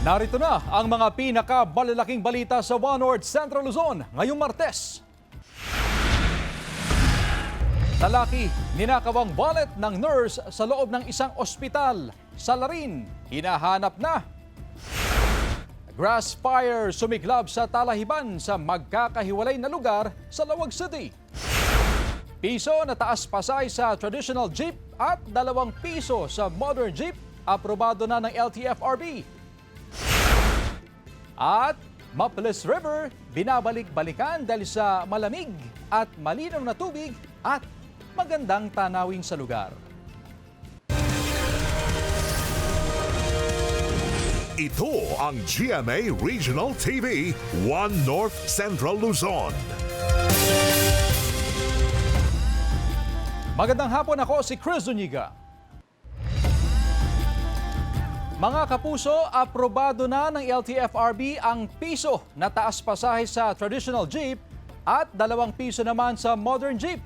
Narito na ang mga pinakamalalaking balita sa One North Central Luzon ngayong Martes. Lalaki, ninakawang wallet ng nurse sa loob ng isang ospital. Sa Larin, hinahanap na. Grass fire sumiklab sa Talahiban sa magkakahiwalay na lugar sa Lawag City. Piso na taas pasay sa traditional jeep at 2 piso sa modern jeep, aprobado na ng LTFRB. At Mapalis River, binabalik-balikan dahil sa malamig at malinaw na tubig at magandang tanawin sa lugar. Ito ang GMA Regional TV, One North Central Luzon. Magandang hapon, ako si Chris Zuniga. Mga kapuso, aprobado na ng LTFRB ang piso na taas pasahe sa traditional jeep at 2 piso naman sa modern jeep.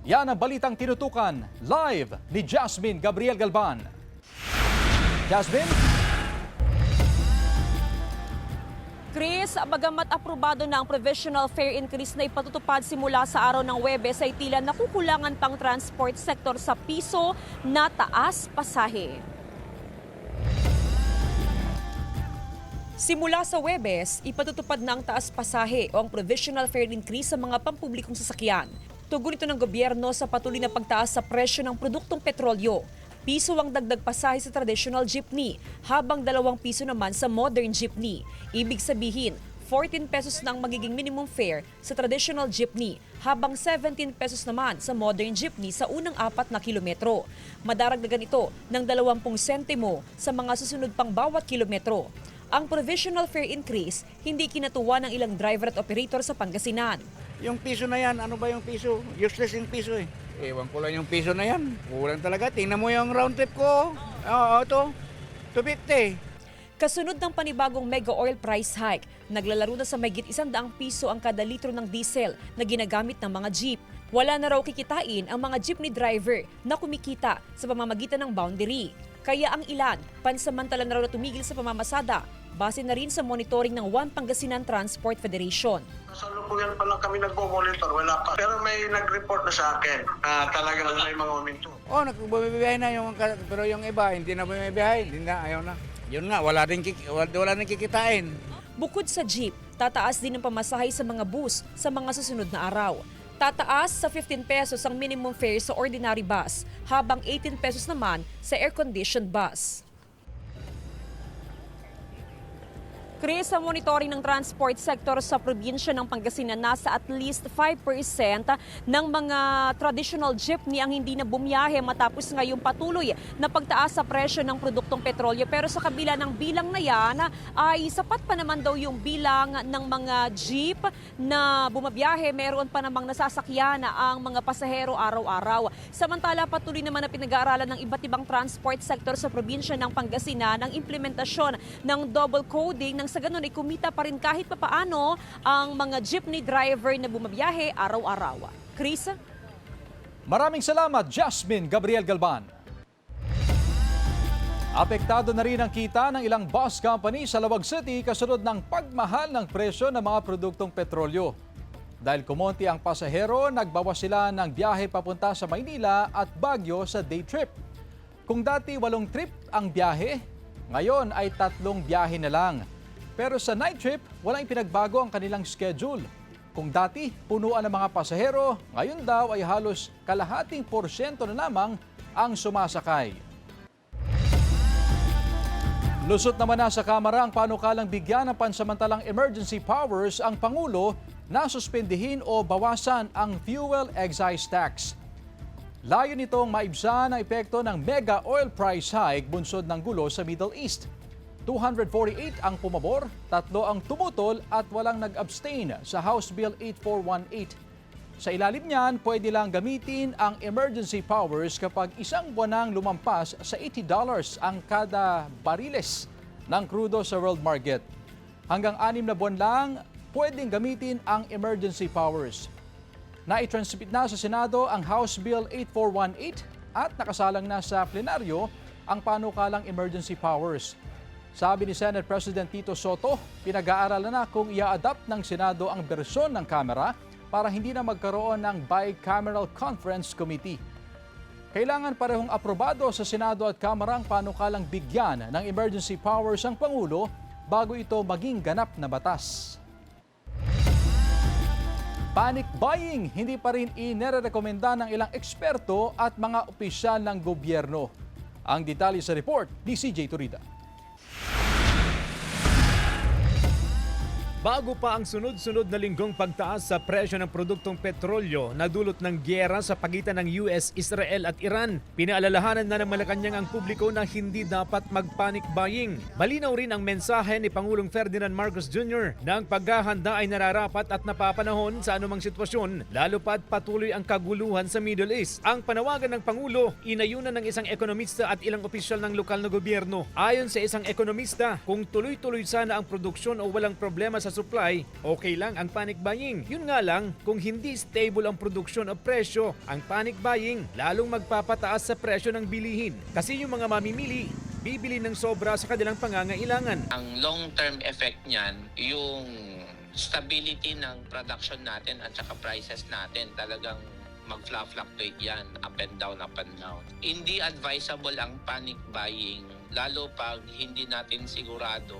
Yan ang balitang tinutukan live ni Jasmine Gabriel Galban. Jasmine? Chris, bagamat aprobado na ang provisional fare increase na ipatutupad simula sa araw ng Huwebes, ay tila nakukulangan pang transport sector sa piso na taas pasahe. Simula sa Huwebes, ipatutupad na ang taas pasahe o ang provisional fare increase sa mga pampublikong sasakyan. Tugon ito ng gobyerno sa patuloy na pagtaas sa presyo ng produktong petrolyo. Piso ang dagdag pasahe sa traditional jeepney, habang 2 piso naman sa modern jeepney. Ibig sabihin, 14 pesos na ang magiging minimum fare sa traditional jeepney, habang 17 pesos naman sa modern jeepney sa unang 4 na kilometro. Madaragdagan ito ng 20 sentimo sa mga susunod pang bawat kilometro. Ang provisional fare increase hindi kinatuwa ng ilang driver at operator sa Pangasinan. Yung piso na yan, ano ba yung piso? Useless yung piso eh. Ewan ko lang yung piso na yan. Kulang talaga. Tingnan mo yung round trip ko. Oo, ito. 250. Kasunod ng panibagong mega oil price hike, naglalaro na sa mahigit 100 piso ang kada litro ng diesel na ginagamit ng mga jeep. Wala na raw kikitain ang mga jeepney driver na kumikita sa pamamagitan ng boundary. Kaya ang ilan, pansamantala na raw na tumigil sa pamamasada, base na rin sa monitoring ng One Pangasinan Transport Federation. Sa lukuyan pa lang kami nagpo-monitor, wala pa. Pero may nag-report na sa akin na talagang may mga uminto. Oh, nagbumibiyahe na yung, pero yung iba, hindi na bumibiyahe. Hindi na, ayaw na. Yun nga, wala rin kikitain. Bukod sa jeep, tataas din ang pamasahe sa mga bus sa mga susunod na araw. Tataas sa 15 pesos ang minimum fare sa ordinary bus, habang 18 pesos naman sa air-conditioned bus. Chris, sa monitoring ng transport sector sa probinsya ng Pangasinan, nasa at least 5% ng mga traditional jeepney ang hindi na bumiyahe matapos ngayong patuloy na pagtaas sa presyo ng produktong petrolyo. Pero sa kabila ng bilang na yan, ay sapat pa naman daw yung bilang ng mga jeep na bumabiyahe. Meron pa namang nasasakyan ang mga pasahero araw-araw. Samantala, patuloy naman na pinag-aaralan ng iba't ibang transport sector sa probinsya ng Pangasinan ang implementasyon ng double coding ng sa ganun ay kumita pa rin kahit papaano ang mga jeepney driver na bumabiyahe araw-araw. Chris? Maraming salamat, Jasmine Gabriel Galban. Apektado na rin ang kita ng ilang bus company sa Lawag City kasunod ng pagmahal ng presyo ng mga produktong petrolyo. Dahil kumonti ang pasahero, nagbawas sila ng biyahe papunta sa Maynila at Baguio sa day trip. Kung dati 8 trip ang biyahe, ngayon ay 3 biyahe na lang. Pero sa night trip, walang pinagbago ang kanilang schedule. Kung dati punuan ng mga pasahero, ngayon daw ay halos kalahating porsyento na lamang ang sumasakay. Lusot naman na sa Kamara ang panukalang bigyan ng pansamantalang emergency powers ang Pangulo na suspendihin o bawasan ang fuel excise tax. Layo nitong maibsan ang epekto ng mega oil price hike bunsod ng gulo sa Middle East. 248 ang pumabor, 3 ang tumutol at walang nag-abstain sa House Bill 8418. Sa ilalim niyan, pwede lang gamitin ang emergency powers kapag isang buwan nang lumampas sa $80 ang kada bariles ng krudo sa world market. Hanggang 6 na buwan lang, pwedeng gamitin ang emergency powers. Naitransmit na sa Senado ang House Bill 8418 at nakasalang na sa plenaryo ang panukalang emergency powers. Sabi ni Senate President Tito Soto, pinag-aaralan na kung i-adapt ng Senado ang bersyon ng kamera para hindi na magkaroon ng Bicameral Conference Committee. Kailangan parehong aprobado sa Senado at Kamara ang panukalang bigyan ng emergency powers ang Pangulo bago ito maging ganap na batas. Panic buying, hindi pa rin inirekomenda ng ilang eksperto at mga opisyal ng gobyerno. Ang detalye sa report ni CJ Turida. Bago pa ang sunod-sunod na linggong pagtaas sa presyo ng produktong petrolyo na dulot ng gyera sa pagitan ng US, Israel at Iran, pinaalalahanan na ng Malacanang ang publiko na hindi dapat mag-panic buying. Malinaw rin ang mensahe ni Pangulong Ferdinand Marcos Jr. na ang paghahanda ay nararapat at napapanahon sa anumang sitwasyon, lalo pa't patuloy ang kaguluhan sa Middle East. Ang panawagan ng Pangulo, inayunan ng isang ekonomista at ilang opisyal ng lokal na gobyerno. Ayon sa isang ekonomista, kung tuloy-tuloy sana ang produksyon o walang problema sa supply, okay lang ang panic buying. Yun nga lang, kung hindi stable ang produksyon o presyo, ang panic buying lalong magpapataas sa presyo ng bilihin. Kasi yung mga mamimili, bibili ng sobra sa kanilang pangangailangan. Ang long-term effect niyan, yung stability ng production natin at saka prices natin talagang mag-fluctuate yan up and down, up and down. Hindi advisable ang panic buying, lalo pag hindi natin sigurado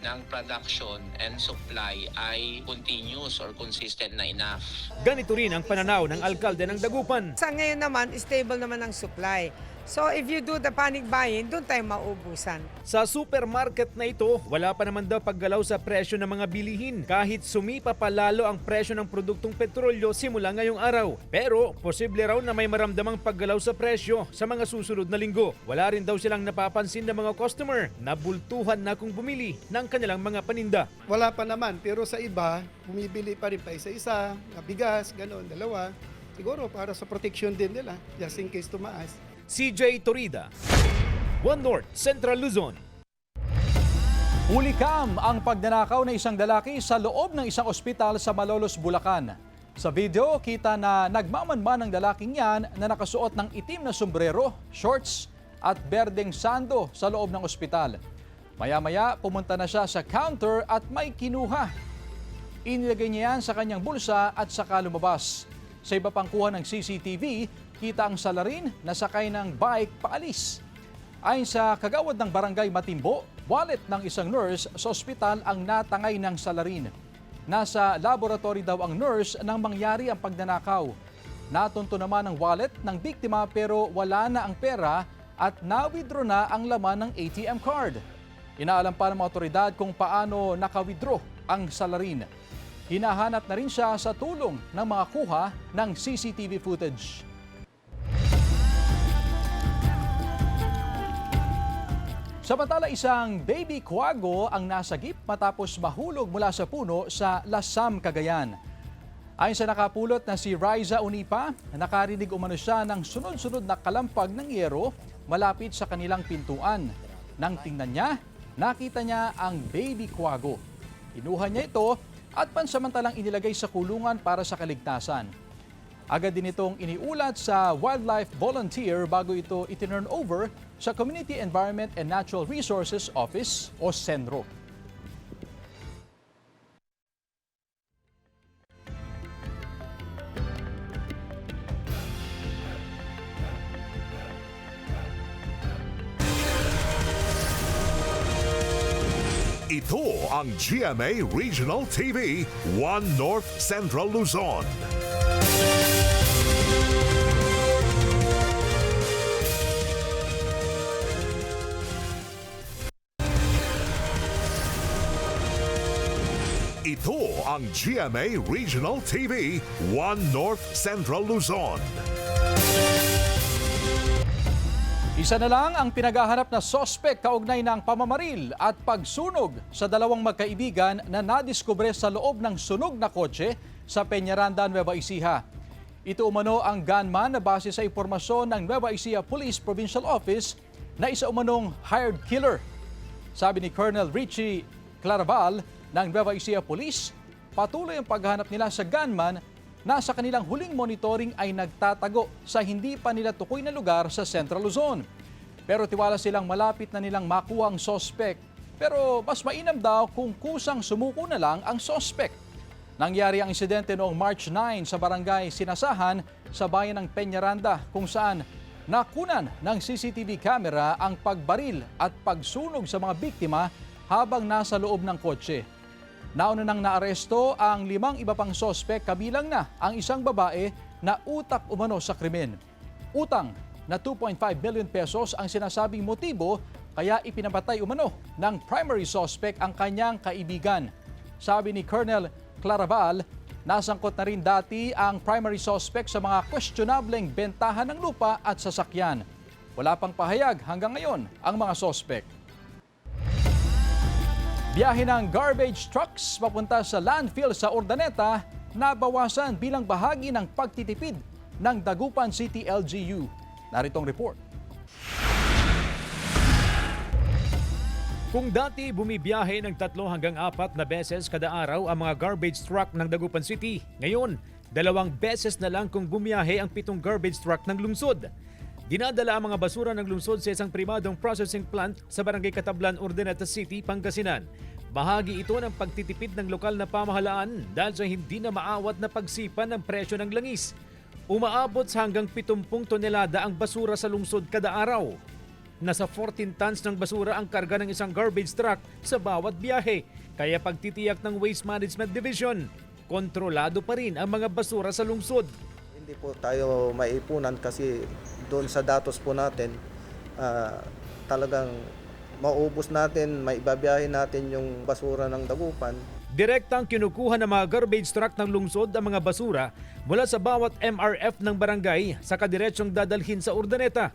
ng production and supply ay continuous or consistent na enough. Ganito rin ang pananaw ng alkalde ng Dagupan. Sa ngayon naman, stable naman ang supply. So if you do the panic buying, doon tayo maubusan. Sa supermarket na ito, wala pa naman daw paggalaw sa presyo ng mga bilihin kahit sumipa pa lalo ang presyo ng produktong petrolyo simula ngayong araw. Pero posible raw na may maramdamang paggalaw sa presyo sa mga susunod na linggo. Wala rin daw silang napapansin ng mga customer na bultuhan na kung bumili ng kanilang mga paninda. Wala pa naman, pero sa iba, bumibili pa rin pa isa-isa, bigas, gano'n, dalawa. Siguro para sa protection din nila, just in case tumaas. CJ Torida, One North, Central Luzon. Hulikam ang pagnanakaw ng isang lalaki sa loob ng isang ospital sa Malolos, Bulacan. Sa video, kita na nagmamanman ang lalaking yan na nakasuot ng itim na sombrero, shorts at berdeng sando sa loob ng ospital. Maya-maya, pumunta na siya sa counter at may kinuha. Inilagay niya yan sa kanyang bulsa at saka lumabas. Sa iba pang kuha ng CCTV, kita ang salarin na sakay ng bike paalis. Ayon sa kagawad ng barangay Matimbo, wallet ng isang nurse sa ospital ang natangay ng salarin. Nasa laboratory daw ang nurse nang mangyari ang pagnanakaw. Natunto naman ang wallet ng biktima pero wala na ang pera at na-withdraw na ang laman ng ATM card. Inaalam pa ng mga otoridad kung paano naka-withdraw ang salarin. Hinahanap na rin siya sa tulong ng mga kuha ng CCTV footage. Samantala, isang baby kwago ang nasagip matapos mahulog mula sa puno sa Lasam, Cagayan. Ayon sa nakapulot na si Riza Unipa, nakarinig umano siya ng sunod-sunod na kalampag ng yero malapit sa kanilang pintuan. Nang tingnan niya, nakita niya ang baby kwago. Kinuha niya ito at pansamantalang inilagay sa kulungan para sa kaligtasan. Agad din itong iniulat sa wildlife volunteer bago ito itinurn over sa Community Environment and Natural Resources Office o CENRO. Ito ang GMA Regional TV, One North Central Luzon. Ito ang GMA Regional TV, One North Central Luzon. Isa na lang ang pinaghahanap na sospek kaugnay ng pamamaril at pagsunog sa dalawang magkaibigan na nadiskubre sa loob ng sunog na kotse sa Peñaranda, Nueva Ecija. Ito umano ang gunman na base sa impormasyon ng Nueva Ecija Police Provincial Office na isa umanong hired killer. Sabi ni Colonel Richie Claraval ng Nueva Ecija Police, patuloy ang paghahanap nila sa gunman na sa kanilang huling monitoring ay nagtatago sa hindi pa nila tukoy na lugar sa Central Luzon. Pero tiwala silang malapit na nilang makuha ang sospek Pero mas mainam daw kung kusang sumuko na lang ang sospek. Nangyari ang insidente noong March 9 sa barangay Sinasahan sa bayan ng Peñaranda kung saan nakunan ng CCTV camera ang pagbaril at pagsunog sa mga biktima habang nasa loob ng kotse. Nauna nang naaresto ang 5 iba pang sospek kabilang na ang isang babae na utak umano sa krimen. Utang na 2.5 billion pesos ang sinasabing motibo kaya ipinapatay umano ng primary suspect ang kanyang kaibigan. Sabi ni Colonel Claraval, nasangkot na rin dati ang primary suspect sa mga questionableng bentahan ng lupa at sasakyan. Wala pang pahayag hanggang ngayon ang mga suspect. Biyahe ng garbage trucks papunta sa landfill sa Urdaneta nabawasan bilang bahagi ng pagtitipid ng Dagupan City LGU. Naritong report. Kung dati bumibiyahe ng 3 hanggang 4 na beses kada araw ang mga garbage truck ng Dagupan City, ngayon 2 beses na lang kung bumiyahe ang 7 garbage truck ng lungsod. Dinadala ang mga basura ng lungsod sa isang primadong processing plant sa Barangay Katablan, Urdaneta City, Pangasinan. Bahagi ito ng pagtitipid ng lokal na pamahalaan dahil sa hindi na maawat na pagsipan ng presyo ng langis. Umaabot sa hanggang 70 tonelada ang basura sa lungsod kada araw. Nasa 14 tons ng basura ang karga ng isang garbage truck sa bawat biyahe. Kaya pagtitiyak ng Waste Management Division, kontrolado pa rin ang mga basura sa lungsod. Hindi po tayo maipunan kasi doon sa datos po natin, talagang maubos natin, maibabiyahe natin yung basura ng Dagupan. Direktang kinukuha ng mga garbage truck ng lungsod ang mga basura mula sa bawat MRF ng barangay sa kadiretsong dadalhin sa Urdaneta.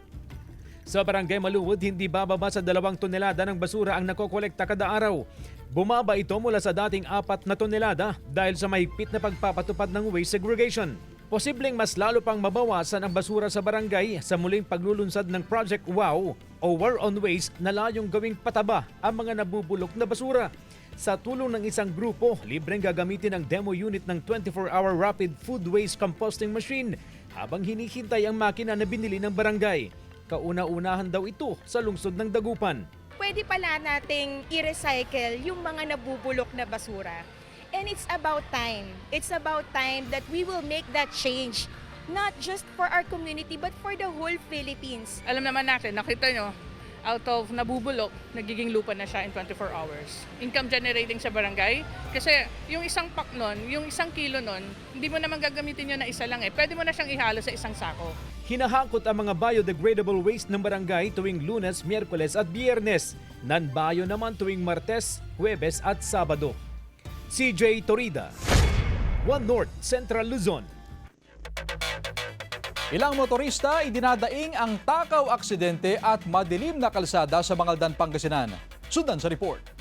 Sa Barangay Maluwod, hindi bababa sa 2 tonelada ng basura ang nakokolekta kada araw. Bumaba ito mula sa dating 4 na tonelada dahil sa mahigpit na pagpapatupad ng waste segregation. Posibleng mas lalo pang mabawasan ang basura sa barangay sa muling paglulunsad ng Project WOW o War on Waste na layong gawing pataba ang mga nabubulok na basura. Sa tulong ng isang grupo, libreng gagamitin ang demo unit ng 24-hour rapid food waste composting machine habang hinihintay ang makina na binili ng barangay. Kauna-unahan daw ito sa lungsod ng Dagupan. Pwede pala nating i-recycle yung mga nabubulok na basura. And it's about time. It's about time that we will make that change. Not just for our community but for the whole Philippines. Alam naman natin, nakita nyo, out of nabubulok, nagiging lupa na siya in 24 hours. Income generating sa barangay. Kasi yung isang pack nun, yung 1 kilo nun, hindi mo naman gagamitin yun na isa lang eh. Pwede mo na siyang ihalo sa isang sako. Hinahakot ang mga biodegradable waste ng barangay tuwing Lunes, Miyerkules at Biyernes. Non-bio naman tuwing Martes, Huwebes at Sabado. CJ Torida, One North Central Luzon. Ilang motorista idinadaing ang takaw aksidente at madilim na kalsada sa Mangaldan, Pangasinan. Sundan sa report.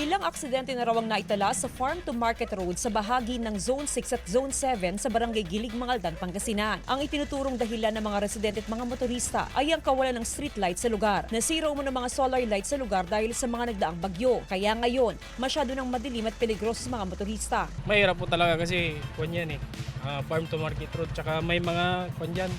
Ilang aksidente na raw ang naitala sa Farm to Market Road sa bahagi ng Zone 6 at Zone 7 sa Barangay Gilig, Mangaldan, Pangasinan. Ang itinuturong dahilan ng mga residente at mga motorista ay ang kawalan ng street light sa lugar. Nasira umano ng mga solar light sa lugar dahil sa mga nagdaang bagyo. Kaya ngayon, masyado nang madilim at peligroso sa mga motorista. Mahirap po talaga kasi yan Farm to Market Road, tsaka may mga dyan,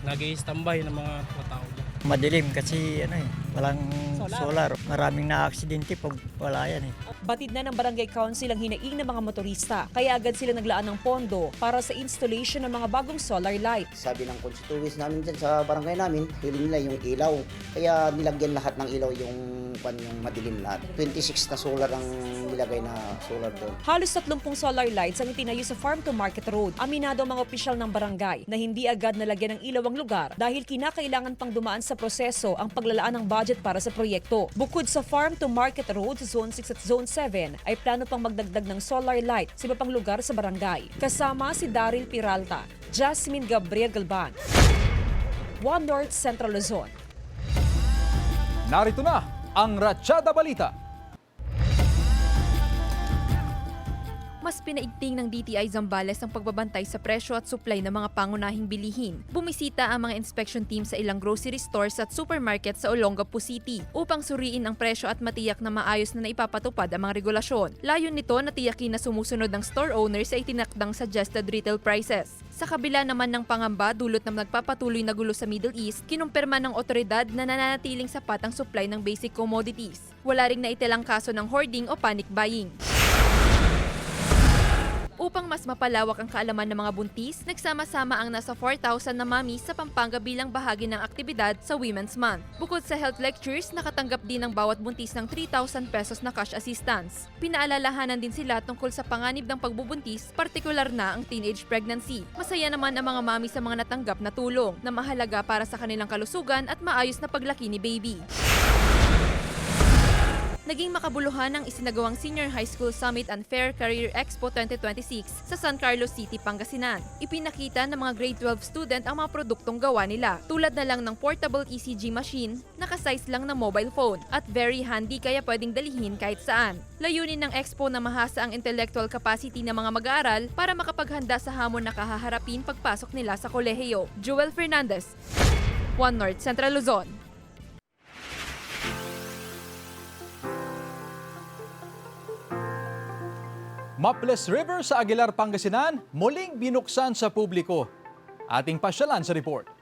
nag-i-standby ng mga tao dyan. Madilim kasi walang solar. Maraming na-aksidente pag wala yan Batid na ng Barangay Council ang hinaing ng mga motorista, kaya agad sila naglaan ng pondo para sa installation ng mga bagong solar light. Sabi ng constituents namin dyan sa barangay namin, hiling nila yung ilaw. Kaya nilagyan lahat ng ilaw yung madilim lahat. 26 na solar ang nilagay na solar doon. Halos 30 solar lights ang itinayo sa Farm to Market Road. Aminado ang mga opisyal ng barangay na hindi agad nalagyan ng ilaw ang lugar dahil kinakailangan pang dumaan sa proseso ang paglalaan ng budget para sa proyekto. Bukod sa Farm to Market Road sa Zone 6 at Zone 7, ay plano pang magdagdag ng solar light sa iba pang lugar sa barangay. Kasama si Daryl Peralta, Jasmine Gabriel Galban, One North Central Luzon. Narito na ang Ratsyada Balita. Mas pinaigting ng DTI Zambales ang pagbabantay sa presyo at supply ng mga pangunahing bilihin. Bumisita ang mga inspection team sa ilang grocery stores at supermarket sa Olongapo City upang suriin ang presyo at matiyak na maayos na naipapatupad ang mga regulasyon. Layon nito na tiyakin na sumusunod ng store owners sa itinakdang suggested retail prices. Sa kabila naman ng pangamba dulot ng nagpapatuloy na gulo sa Middle East, kinumpirma ng otoridad na nananatiling sapat ang supply ng basic commodities. Wala ring naitilang kaso ng hoarding o panic buying. Upang mas mapalawak ang kaalaman ng mga buntis, nagsama-sama ang nasa 4,000 na mami sa Pampanga bilang bahagi ng aktibidad sa Women's Month. Bukod sa health lectures, nakatanggap din ang bawat buntis ng 3,000 pesos na cash assistance. Pinaalalahanan din sila tungkol sa panganib ng pagbubuntis, partikular na ang teenage pregnancy. Masaya naman ang mga mami sa mga natanggap na tulong na mahalaga para sa kanilang kalusugan at maayos na paglaki ni baby. Naging makabuluhan ang isinagawang Senior High School Summit and Fair Career Expo 2026 sa San Carlos City, Pangasinan. Ipinakita ng mga grade 12 student ang mga produktong gawa nila, tulad na lang ng portable ECG machine, nakasize lang na mobile phone, at very handy kaya pwedeng dalihin kahit saan. Layunin ng expo na mahasa ang intellectual capacity ng mga mag-aaral para makapaghanda sa hamon na kahaharapin pagpasok nila sa kolehiyo. Joel Fernandez, One North Central Luzon. Maples River sa Aguilar, Pangasinan, muling binuksan sa publiko. Ating pasyalan sa report.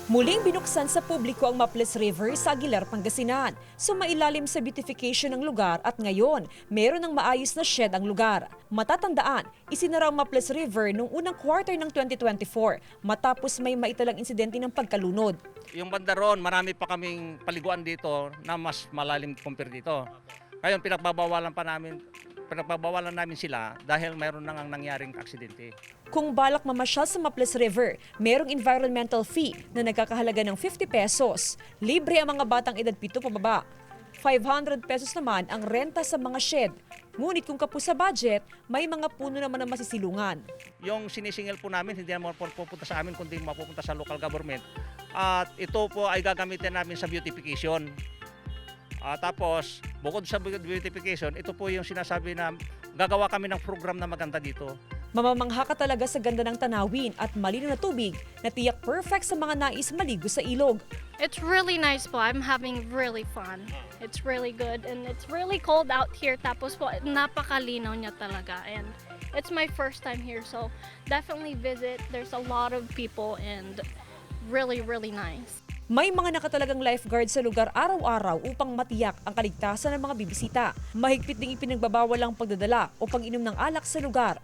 Muling binuksan sa publiko ang Maples River sa Aguilar, Pangasinan. Sumailalim sa beautification ng lugar at ngayon, meron ng maayos na shed ang lugar. Matatandaan, isinara ang Maples River noong unang quarter ng 2024 matapos may maitalang insidente ng pagkalunod. Yung banda ron, marami pa kaming paliguan dito na mas malalim compare dito. Ngayon, pinagbabawalan namin sila dahil mayroon nang nangyaring aksidente. Kung balak mamasyal sa Maples River, merong environmental fee na nagkakahalaga ng 50 pesos. Libre ang mga batang edad 7 pababa. 500 pesos naman ang renta sa mga shed. Ngunit kung kapos sa budget, may mga puno naman na masisilungan. Yung sinisingil po namin, hindi naman pupunta sa amin, kundi mapupunta sa local government. At ito po ay gagamitin namin sa beautification. Tapos, bukod sa beautification, ito po yung sinasabi na gagawa kami ng program na maganda dito. Mamamangha ka talaga sa ganda ng tanawin at malinaw na tubig na tiyak perfect sa mga nais maligo sa ilog. It's really nice po. I'm having really fun. It's really good and it's really cold out here. Tapos po, napakalinaw niya talaga. And it's my first time here, so definitely visit. There's a lot of people and really, really nice. May mga nakatalagang lifeguard sa lugar araw-araw upang matiyak ang kaligtasan ng mga bibisita. Mahigpit ding ipinagbabawal ang pagdadala o pag-inom ng alak sa lugar.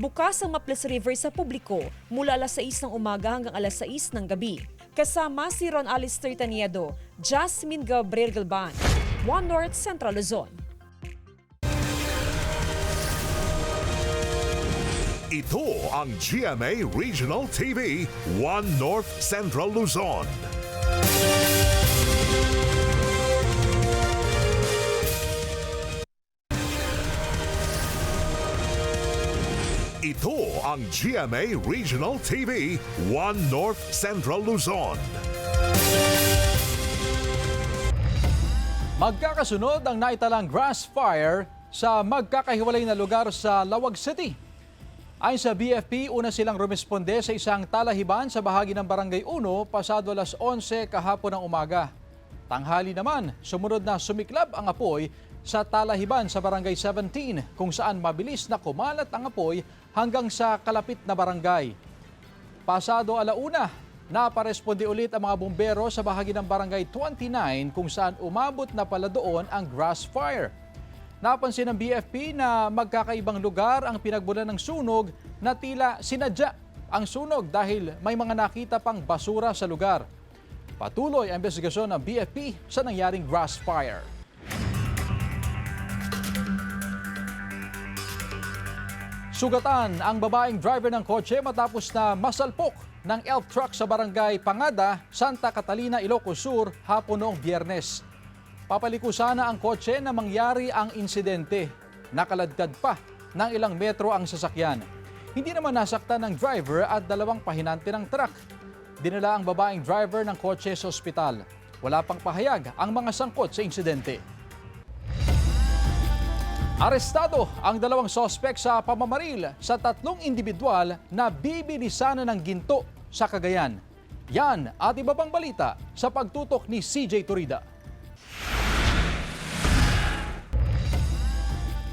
Bukas ang Maples River sa publiko mula alas 6 ng umaga hanggang alas 6 ng gabi. Kasama si Ron Alistair Taniedo, Jasmine Gabriel Galban, One North Central Luzon. Ito ang GMA Regional TV, One North Central Luzon. Ito ang GMA Regional TV, One North Central Luzon. Magkakasunod ang naitalang grass fire sa magkakahiwalay na lugar sa Lawag City. Ayon sa BFP, una silang rumesponde sa isang talahiban sa bahagi ng Barangay 1 pasado alas 11 kahapon ng umaga. Tanghali naman, sumunod na sumiklab ang apoy sa talahiban sa Barangay 17 kung saan mabilis na kumalat ang apoy hanggang sa kalapit na barangay. Pasado alauna, naparesponde ulit ang mga bumbero sa bahagi ng Barangay 29 kung saan umabot na pala doon ang grass fire. Napansin ng BFP na magkakaibang lugar ang pinagbulan ng sunog na tila sinadya ang sunog dahil may mga nakita pang basura sa lugar. Patuloy ang investigasyon ng BFP sa nangyaring grass fire. Sugatan ang babaeng driver ng kotse matapos na masalpok ng elf truck sa barangay Pangada, Santa Catalina, Ilocos Sur hapon noong Biyernes. Papaliko sana ang kotse na mangyari ang insidente. Nakaladkad pa ng ilang metro ang sasakyan. Hindi naman nasaktan ng driver at dalawang pahinante ng truck. Dinala ang babaeng driver ng kotse sa ospital. Wala pang pahayag ang mga sangkot sa insidente. Arestado ang 2 sospek sa pamamaril sa 3 individual na bibilisan ng ginto sa Cagayan. Yan at iba pang balita sa pagtutok ni CJ Turida.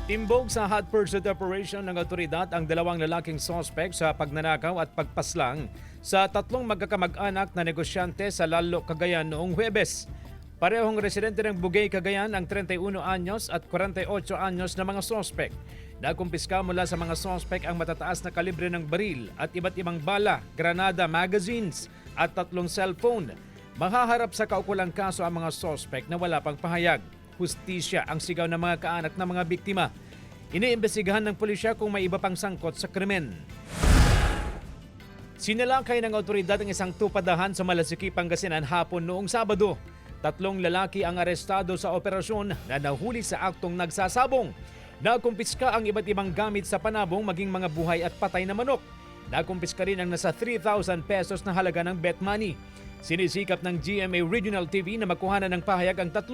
Timbog sa hot pursuit operation ng otoridad ang 2 lalaking sospek sa pagnanakaw at pagpaslang sa 3 magkakamag-anak na negosyante sa Lalo, Cagayan noong Huwebes. Parehong residente ng Bugay, Cagayan ang 31 anyos at 48 anyos na mga sospek. Nakumpiska mula sa mga sospek ang matataas na kalibre ng baril at iba't ibang bala, granada, magazines at 3 cellphone. Mahaharap sa kaukulang kaso ang mga sospek na wala pang pahayag. Hustisya ang sigaw ng mga kaanak ng mga biktima. Iniimbestigahan ng pulisya kung may iba pang sangkot sa krimen. Sinalakay ng otoridad ang isang tupadahan sa Malasiki, Pangasinan hapon noong Sabado. 3 lalaki ang arestado sa operasyon na nahuli sa aktong nagsasabong. Nakumpiska ang iba't ibang gamit sa panabong maging mga buhay at patay na manok. Nakumpiska rin ang nasa 3,000 pesos na halaga ng bet money. Sinisikap ng GMA Regional TV na makuhanan ng pahayag ang 3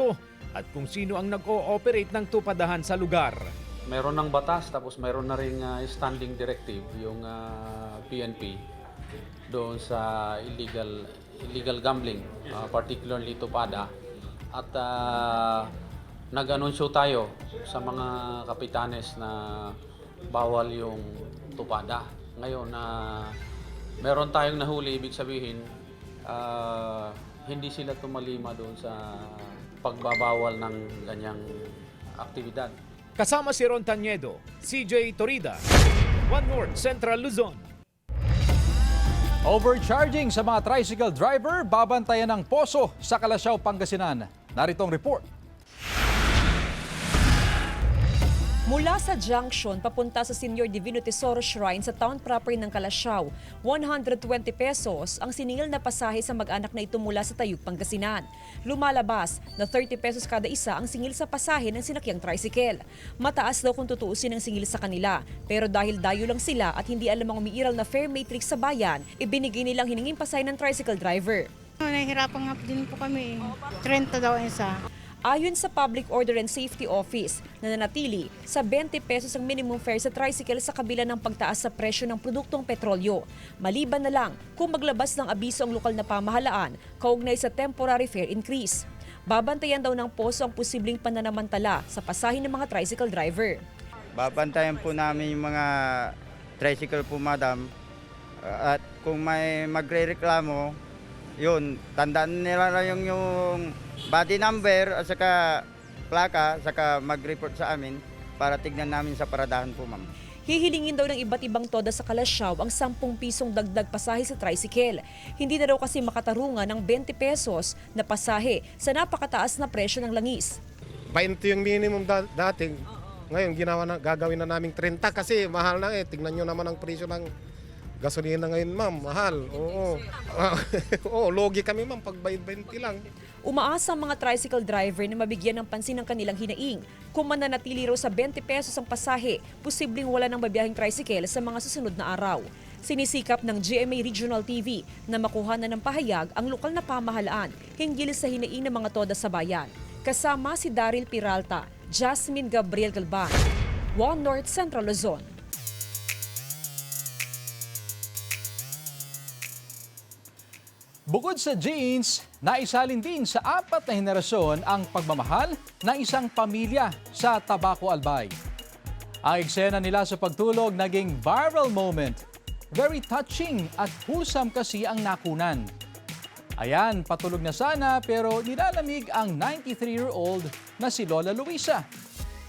at kung sino ang nag-ooperate ng tupadahan sa lugar. Meron ng batas tapos meron na ring standing directive yung PNP doon sa illegal gambling, particularly tupada. At nag-anunsyo tayo sa mga kapitanes na bawal yung tupada. Ngayon meron tayong nahuli, ibig sabihin hindi sila tumalima doon sa pagbabawal ng ganyang aktibidad. Kasama si Ron Tanyedo, CJ Torida, One North Central Luzon. Overcharging sa mga tricycle driver, babantayan ng poso sa Calasiao, Pangasinan. Narito ang report. Mula sa junction papunta sa Senior Divino Tesoro Shrine sa town proper ng Calasiao, 120 pesos ang siningil na pasahe sa mag-anak na ito mula sa Tayug, Pangasinan. Lumalabas na 30 pesos kada isa ang singil sa pasahe ng sinakyang tricycle. Mataas daw kung tutuusin ang singil sa kanila, pero dahil dayo lang sila at hindi alam ang umiiral na fare matrix sa bayan, ibinigay nilang hininging pasahe ng tricycle driver. Nahihirapan nga din po kami. 30 daw isa. Ayon sa Public Order and Safety Office, nananatili sa 20 pesos ang minimum fare sa tricycle sa kabila ng pagtaas sa presyo ng produktong petrolyo. Maliban na lang kung maglabas ng abiso ang lokal na pamahalaan kaugnay sa temporary fare increase. Babantayan daw ng poso ang posibleng pananamantala sa pasahe ng mga tricycle driver. Babantayan po namin yung mga tricycle po, madam. At kung may magre-reklamo, yun, tandaan nila lang yung body number at saka plaka, saka mag-report sa amin para tignan namin sa paradahan po, ma'am. Hihilingin daw ng iba't ibang toda sa Calasiao ang 10 pisong dagdag pasahe sa tricycle. Hindi na daw kasi makatarungan ng 20 pesos na pasahe sa napakataas na presyo ng langis. 20 yung minimum dating. Ngayon gagawin na naming 30 kasi mahal na eh. Tingnan nyo naman ang presyo ng gasolina ngayon, ma'am. Mahal. Oo. Oo, logi kami, ma'am, pag 20 lang. Umaasa ang mga tricycle driver na mabigyan ng pansin ng kanilang hinaing. Kung mananatili raw sa 20 pesos ang pasahe, posibleng wala ng babiyahing tricycle sa mga susunod na araw. Sinisikap ng GMA Regional TV na makuha na ng pahayag ang lokal na pamahalaan hinggil sa hinaing ng mga toda sa bayan. Kasama si Daryl Peralta, Jasmine Gabriel Galban, One North Central Luzon. Bukod sa jeans, naisalin din sa 4 na henerasyon ang pagmamahal ng isang pamilya sa Tabaco Albay. Ang eksena nila sa pagtulog naging viral moment. Very touching at wholesome kasi ang nakunan. Ayan, patulog na sana pero nilalamig ang 93-year-old na si Lola Luisa.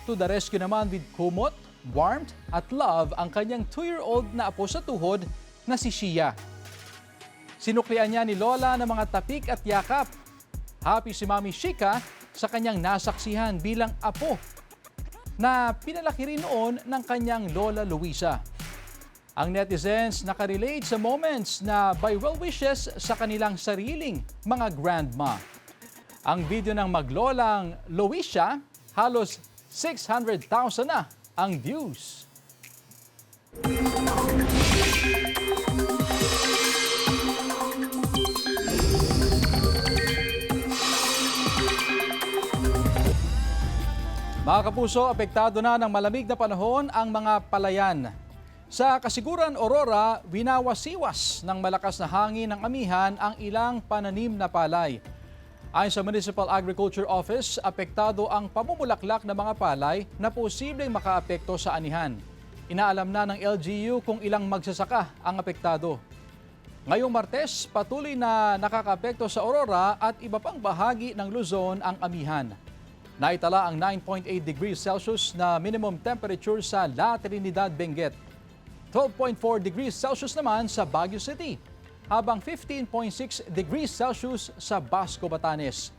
To the rescue naman with kumot, warmth at love ang kanyang 2-year-old na apo sa tuhod na si Shia. Sinuklian niya ni Lola ng mga tapik at yakap. Happy si Mami Shika sa kanyang nasaksihan bilang apo na pinalaki rin noon ng kanyang Lola Luisa. Ang netizens nakarelate sa moments na by well wishes sa kanilang sariling mga grandma. Ang video ng maglolang Luisa, halos 600,000 na ang views. Mga kapuso, apektado na ng malamig na panahon ang mga palayan. Sa Kasiguran, Aurora, winawasiwas ng malakas na hangin ng amihan ang ilang pananim na palay. Ayon sa Municipal Agriculture Office, apektado ang pamumulaklak ng mga palay na posibleng makaapekto sa anihan. Inaalam na ng LGU kung ilang magsasaka ang apektado. Ngayong Martes, patuloy na nakakaapekto sa Aurora at iba pang bahagi ng Luzon ang amihan. Naitala ang 9.8 degrees Celsius na minimum temperature sa La Trinidad, Benguet. 12.4 degrees Celsius naman sa Baguio City, habang 15.6 degrees Celsius sa Basco, Batanes.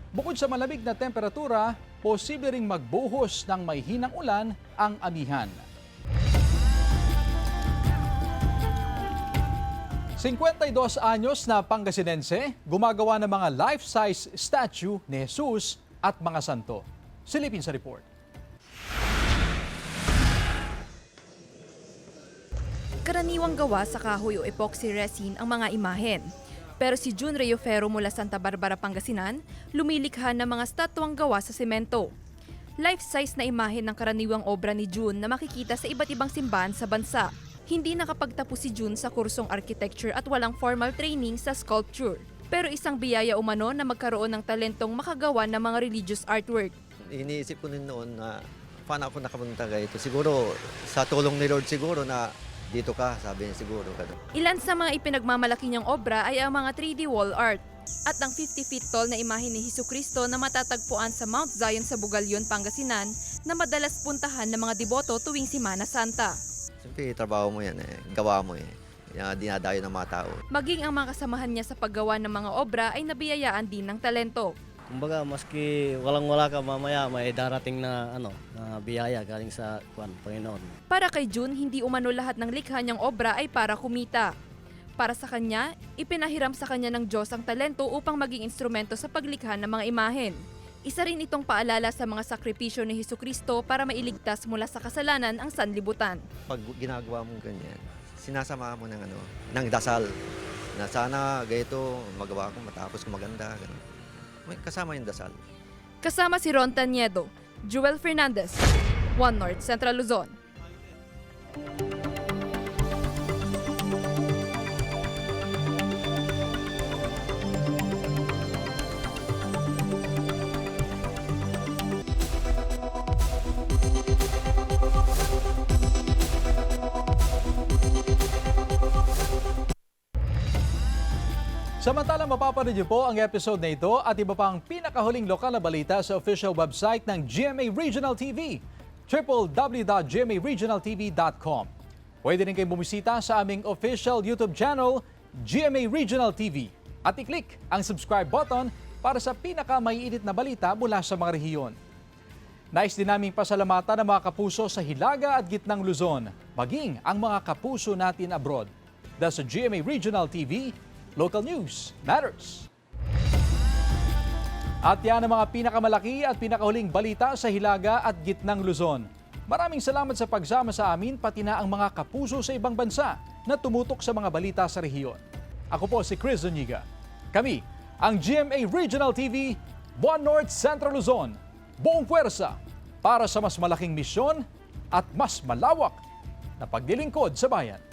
Bukod sa malamig na temperatura, posible ring magbuhos ng may hinang ulan ang amihan. 52 anyos na Pangasinense, gumagawa ng mga life-size statue ni Jesus at mga santo. Silipin sa report. Karaniwang gawa sa kahoy o epoxy resin ang mga imahen. Pero si June Reyofero mula Santa Barbara, Pangasinan, lumilikha ng mga statuang gawa sa semento. Life-size na imahen ng karaniwang obra ni June na makikita sa iba't ibang simbahan sa bansa. Hindi nakapagtapos si June sa kursong architecture at walang formal training sa sculpture. Pero isang biyaya umano na magkaroon ng talentong makagawa ng mga religious artwork. Iniisip ko noon na paano ako nakapunta ganito. Siguro sa tulong ni Lord siguro na dito ka, sabi niya siguro. Ilan sa mga ipinagmamalaki niyang obra ay ang mga 3D wall art at ang 50 feet tall na imahe ni Hesukristo na matatagpuan sa Mount Zion sa Bugalyon, Pangasinan na madalas puntahan ng mga deboto tuwing Semana Santa. Siyempre, trabaho mo yan gawa mo dinadayo ng mga tao. Maging ang mga kasamahan niya sa paggawa ng mga obra ay nabiyayaan din ng talento. Kumbaga, maski walang-wala ka mamaya, may darating na na biyaya galing sa Panginoon. Para kay June, hindi umano lahat ng likha niyang obra ay para kumita. Para sa kanya, ipinahiram sa kanya ng Diyos ang talento upang maging instrumento sa paglikha ng mga imahen. Isa rin itong paalala sa mga sakripisyo ni Hesukristo para mailigtas mula sa kasalanan ang sanlibutan. Pag ginagawa mo ganyan, sinasama mo ng dasal na sana ganito magawa ko matapos ko maganda. Ganun. May kasama yung dasal. Kasama si Ron Taniedo, Joel Fernandez, One North Central Luzon. Samantalang mapapanood niyo po ang episode na ito at iba pang pinakahuling lokal na balita sa official website ng GMA Regional TV, www.gmaregionaltv.com. Pwede rin kayo bumisita sa aming official YouTube channel, GMA Regional TV, at i-click ang subscribe button para sa pinakamaiinit na balita mula sa mga rehiyon. Nais din naming pasalamatan ang mga kapuso sa Hilaga at Gitnang Luzon, maging ang mga kapuso natin abroad. Dahil sa GMA Regional TV, Local News Matters. At yan ang mga pinakamalaki at pinakahuling balita sa Hilaga at Gitnang Luzon. Maraming salamat sa pagsama sa amin pati na ang mga kapuso sa ibang bansa na tumutok sa mga balita sa rehiyon. Ako po si Chris Zuniga. Kami, ang GMA Regional TV, One North Central Luzon. Buong puwersa para sa mas malaking misyon at mas malawak na paglilingkod sa bayan.